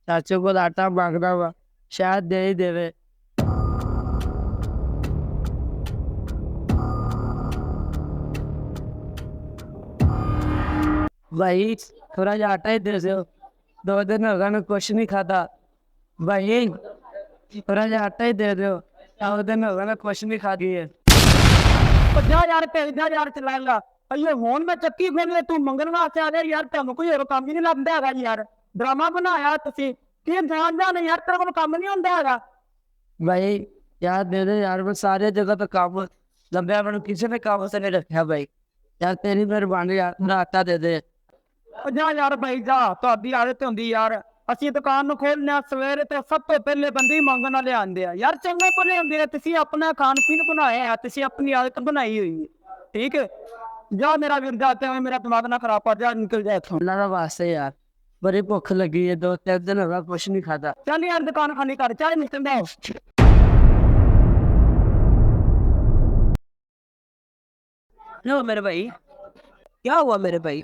चाचे को आटा मांगना हुआ, शायद दे ही देवे। भाई थोड़ा जा आटा ही दे दो, 2 दिन हो गए मैं कुछ नहीं खाता। भाई थोड़ा जा आटा ही दे दो, 2 दिन हो गए मैं कुछ नहीं खाती है। जा यार भेजदा यार चलाएगा अयो हुन मैं ਚੱਕੀ ਫਿਰ ਤੂੰ ਮੰਗਣ ਵਾਸਤੇ ਆ ਗਿਆ ਯਾਰ ਤੁਹਾਨੂੰ ਕੋਈ ਹੋਰ ਕੰਮ ਹੀ ਨਹੀਂ ਲੱਭਦਾ ਹੈਗਾ ਯਾਰ ਡਰਾਮਾ ਬਣਾਇਆ ਤੁਸੀਂ ਕੀ ਜਾਣਦਾ ਨਹੀਂ ਯਾਰ ਤੇਰੇ ਕੋਲ ਕੰਮ ਨਹੀਂ ਹੁੰਦਾ ਹੈਗਾ भाई यार दे दे यार, मैं सारे जगह पे काम लंबे मैंने किसी ने काम से नहीं रखा भाई। यार तेरी मेहरबानी यार, मेरा आटा दे दे। ਉਹ ਜਾ ਯਾਰ ਭਾਈ ਜਾ ਤੁਹਾਡੀ ਆਦਤ ਹੁੰਦੀ ਯਾਰ ਅਸੀਂ ਦੁਕਾਨ ਨੂੰ ਖੋਲਨੇ ਆ ਸਵੇਰੇ ਤੇ ਸਭ ਤੋਂ ਪਹਿਲੇ ਬੰਦੇ ਹੀ ਮੰਗਣ ਵਾਲੇ ਆਉਂਦੇ ਆ ਯਾਰ ਚੰਗੇ ਭਲੇ ਹੁੰਦੇ ਆ ਤੁਸੀਂ ਆਪਣਾ ਖਾਣ ਪੀਣ ਬਣਾਇਆ ਹੈ ਤੁਸੀਂ ਆਪਣੀ ਆਦਤ ਬਣਾਈ ਹੋਈ ਹੈ ਠੀਕ ਹੈ ਜਾ ਮੇਰਾ ਵੀਰ ਜਾਤੇ ਹੋਏ ਮੇਰਾ ਦਿਮਾਗ ਨਾ ਖਰਾਬ ਕਰ ਜਾ ਨਿਕਲ ਜਾ ਇੱਥੋਂ अल्लाह का वास्ते यार, बड़ी भुख लगी है, 2-3 दिन हो गया कुछ नहीं खाता। ਚੱਲ ਯਾਰ ਦੁਕਾਨ ਖਾਲੀ ਕਰ ਚਾਹ ਨਿਕਲਦਾ लो मेरे भाई, क्या हुआ मेरे भाई?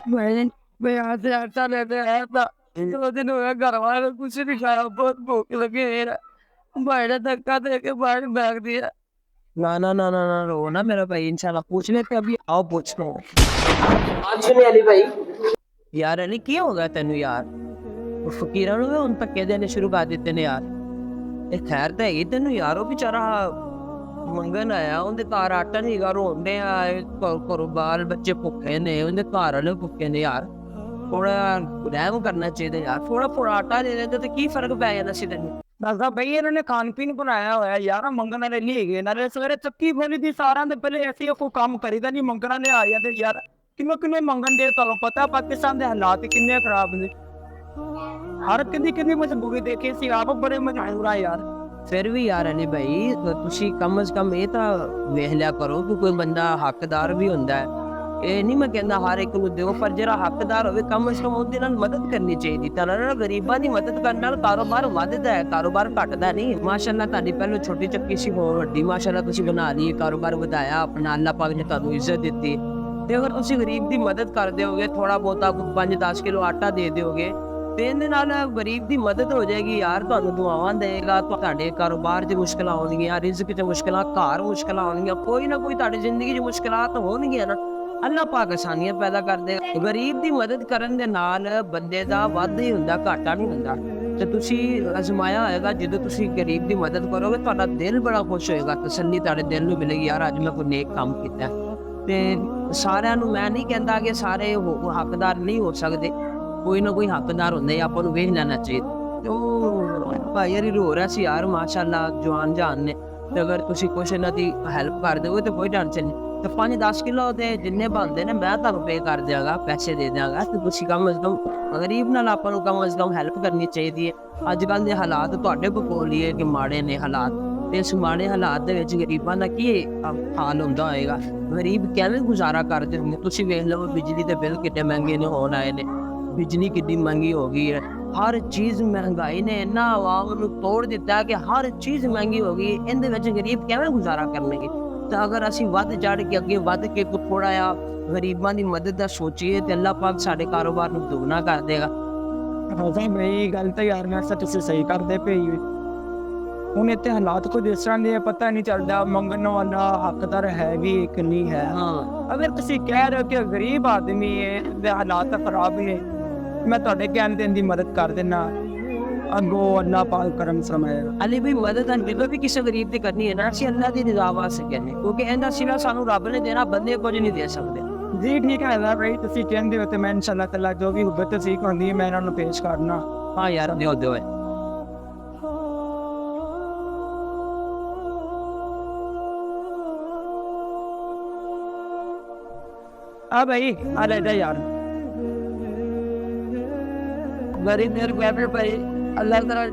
मैं यहाँ से आटा लेते आया था, 2 दिन हो गया घर वाले ने कुछ नहीं खाया, बहुत भूख लगी है यार। भाई ने धक्का दे के बाहर फेंक दिया। ना ना ना ना ना रो ना मेरा भाई, इंशाल्लाह पूछ लेते अभी, आओ पूछ लो। आज सुने अली भाई यार अली क्या हो गया तेनू यार? वो फकीरां नूं हुण धक्के देने शुरू कर दिते ने यार। ये खैर तो है तेनू यार, वो बेचारा मंगन आया, उनके घर आटा नहीं गा, रोंदे आए घरों बाल बच्चे भुखे ने, उनके घर वाले भुखे ने यार। थोड़ा रहम करना चाहिए यार, थोड़ा थोड़ा आटा दे देते तो की फर्क पै जाना सी तेनू। ਦੱਸਦਾ ਬਈ ਇਹਨਾਂ ਨੇ ਖਾਣ ਪੀਣ ਬਣਾਇਆ ਹੋਇਆ ਯਾਰ ਮੰਗਣ ਵਾਲੇ ਨਹੀਂ ਹੈਗੇ ਨਾਲੇ ਸਵੇਰੇ ਚੱਕੀ ਫੇਰੀ ਦੀ ਸਾਰਿਆਂ ਦੇ ਪਹਿਲੇ ਅਸੀਂ ਕੋਈ ਕੰਮ ਕਰੀਦਾ ਨਹੀਂ ਮੰਗਣਾ ਨੇ ਆ ਜਾਂਦੇ ਯਾਰ ਕਿੰਨੇ ਕਿੰਨੇ ਮੰਗਣ ਦੇ ਤੁਹਾਨੂੰ ਪਤਾ ਪਾਕਿਸਤਾਨ ਦੇ ਹਾਲਾਤ ਕਿੰਨੇ ਖਰਾਬ ਨੇ ਹਰ ਕਿੰਨੀ ਮਜਬੂਰੀ ਦੇਖੀ ਸੀ ਆਪ ਬੜੇ ਮਜਬੂਰ ਆ ਯਾਰ फिर भी यार अली भाई तुसी कम से कम ये तो वेख लिया करो कि कोई बंदा हकदार भी होंदा है। ये नहीं मैं कहना हर एक नूं दिओ, पर जेड़ा हकदार होवे कम से कम उहदे नाल मदद करनी चाहिए। तां नाल गरीबां दी मदद करन नाल कारोबार वधदा है, कारोबार घटदा नहीं। माशाअल्लाह तुहाडी पहले छोटी चक्की सी होर वड्डी माशाअल्लाह तुसी बना ली, कारोबार वधाया अपना, अल्लाह पाक ने तुहानू इज्जत दित्ती। ते अगर तुसी गरीब दी मदद कर दिओगे, थोड़ा बहुता 5-10 किलो आटा दे दिओगे ਤੇ ਇਹਦੇ ਨਾਲ ਗਰੀਬ ਦੀ ਮਦਦ ਹੋ ਜਾਏਗੀ ਯਾਰ, ਤੁਹਾਨੂੰ ਦੁਆਵਾਂ ਦੇਗਾ, ਤੁਹਾਡੇ ਕਾਰੋਬਾਰ 'ਚ ਮੁਸ਼ਕਲਾਂ ਆਉਣਗੀਆਂ, ਰਿਜ਼ਕ 'ਚ ਮੁਸ਼ਕਲਾਂ, ਘਰ ਮੁਸ਼ਕਲਾਂ ਆਉਣਗੀਆਂ, ਕੋਈ ਨਾ ਕੋਈ ਤੁਹਾਡੀ ਜ਼ਿੰਦਗੀ 'ਚ ਮੁਸ਼ਕਲਾਂ ਹੋਣਗੀਆਂ ਨਾ, ਅੱਲਾਹ ਪਾਕ ਆਸਾਨੀਆਂ ਪੈਦਾ ਕਰ ਦੇ। ਗਰੀਬ ਦੀ ਮਦਦ ਕਰਨ ਦੇ ਨਾਲ ਬੰਦੇ ਦਾ ਵਾਧਾ ਹੀ ਹੁੰਦਾ, ਘਾਟਾ ਨਹੀਂ ਹੁੰਦਾ। ਤੇ ਤੁਸੀਂ ਅਜ਼ਮਾਇਆ ਹੋਏਗਾ, ਜਦੋਂ ਤੁਸੀਂ ਗਰੀਬ ਦੀ ਮਦਦ ਕਰੋਗੇ ਤੁਹਾਡਾ ਦਿਲ ਬੜਾ ਖੁਸ਼ ਹੋਏਗਾ, ਤਸੱਲੀ ਤੁਹਾਡੇ ਦਿਲ ਨੂੰ ਮਿਲੇਗੀ ਯਾਰ ਅੱਜ ਮੈਂ ਕੋਈ ਨੇਕ ਕੰਮ ਕੀਤਾ। ਤੇ ਸਾਰਿਆਂ ਨੂੰ ਮੈਂ ਨਹੀਂ ਕਹਿੰਦਾ ਕਿ ਸਾਰੇ ਹੱਕਦਾਰ ਨਹੀਂ ਹੋ ਸਕਦੇ, कोई ना कोई हकदार होंगे, आपको वेख लेना चाहिए। तो भाई यार रो रहा सी यार माशाअल्लाह जवान जान ने, तो अगर तुसी कुछ इन्हां दी हेल्प कर दोगे तो कोई टेंशन नहीं। तो 5-10 किलो दे जिन्ने बनते ने मैं तुहानू पे कर देंगा, पैसे दे देंगा। तो तुसी कम से कम गरीब नाल आपां नू कम से कम हेल्प करनी चाहिए। अजकल दे हालात तुहाडे कोल ही है कि माड़े ने हालात, ते इस माड़े हालात दे विच गरीबां दा की हाल हुंदा होएगा, गरीब किवें गुजारा करदे होंगे। तुसी वेख लओ बिजली दे बिल कितने महंगे ने होण आए ने, बिजली कितनी महंगी हो गई है, हर चीज़ महंगाई ने इन्ना आवाम नूं तोड़ दिता है कि हर चीज़ महंगी हो गई। इहदे विच गरीब किवें गुजारा करनगे? तो अगर असीं वध चढ़ के अगे वध के थोड़ा जिहा गरीबां दी मदद दा सोचीए तो अल्लाह पाक साडे कारोबार नूं दुगना कर देगा। ਹਾਂ ਬਈ ਗੱਲ ਤਾਂ ਯਾਰ ਮੈਂ ਤੁਸੀਂ ਸਹੀ ਕਰਦੇ ਪਈ ਹੁਣ ਇੱਥੇ ਹਾਲਾਤ ਕੁਝ ਇਸ ਤਰ੍ਹਾਂ ਦੇ ਪਤਾ ਨਹੀਂ ਚੱਲਦਾ ਮੰਗਣ ਵਾਲਾ ਹੱਕਦਾਰ ਹੈ ਵੀ ਕਿ ਨਹੀਂ ਹੈ। हाँ ਅਗਰ ਤੁਸੀਂ ਕਹਿ ਰਹੇ ਹੋ ਕਿ ਗਰੀਬ ਆਦਮੀ ਹੈ ਦੇ ਹਾਲਾਤ ਖਰਾਬ ਨੇ ਮੈਂ ਤੁਹਾਡੇ ਕਹਿਣ ਦੇਣ ਦੀ ਮਦਦ ਕਰ ਦੇਣਾ ਅੱਗੋਂ ਅੱਲਾਹ ਪਾਕ ਕਰਮ ਫਰਮਾਏਗਾ। अली भाई मदद ਜਦੋਂ ਵੀ ਕਿਸੇ ਗਰੀਬ ਦੀ ਕਰਨੀ ਹੈ ਨਾ ਅਸੀਂ ਅੱਲਾਹ ਦੀ ਰਜ਼ਾ ਵਾਸਤੇ ਕਹਿੰਦੇ, ਕਿਉਂਕਿ ਇਹਦਾ ਸਿਵਾ ਸਾਨੂੰ ਰੱਬ ਨੇ ਦੇਣਾ, ਬੰਦੇ ਕੁਝ ਨਹੀਂ ਦੇ ਸਕਦੇ। ਜੀ ਠੀਕ ਹੈ ਨਾ ਬਈ ਤੁਸੀਂ ਕਹਿੰਦੇ ਹੋ ਤੇ ਮੈਂ ਇਨਸ਼ਾਅੱਲਾ ਤਾਲਾ ਜੋ ਵੀ ਹੁਬਤ ਤਸੀਕ ਹੁੰਦੀ ਹੈ ਮੈਂ ਇਹਨਾਂ ਨੂੰ ਪੇਸ਼ ਕਰਨਾ। हाँ यार दिओ दिओ ਆ ਭਾਈ ਆ ਲੈ ਜਾ ਯਾਰ गरीब मेरे को ऐसे भाई, अल्लाह तेरा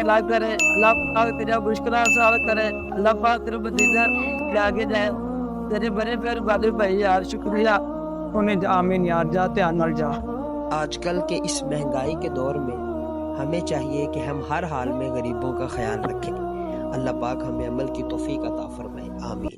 इलाज करे, अल्लाह पाक तेरा मुश्किल सॉल्व करे, अल्लाह पाक तेरे भतीजा ले आगे जाए, तेरे बड़े पैर वाले भाई यार शुक्रिया। उन्हें जा आमीन यार जा ध्यान नाल जा। आजकल के इस महंगाई के दौर में हमें चाहिए कि हम हर हाल में गरीबों का ख्याल रखें। अल्लाह पाक हमें अमल की तौफीक अता फरमाए, आमीन।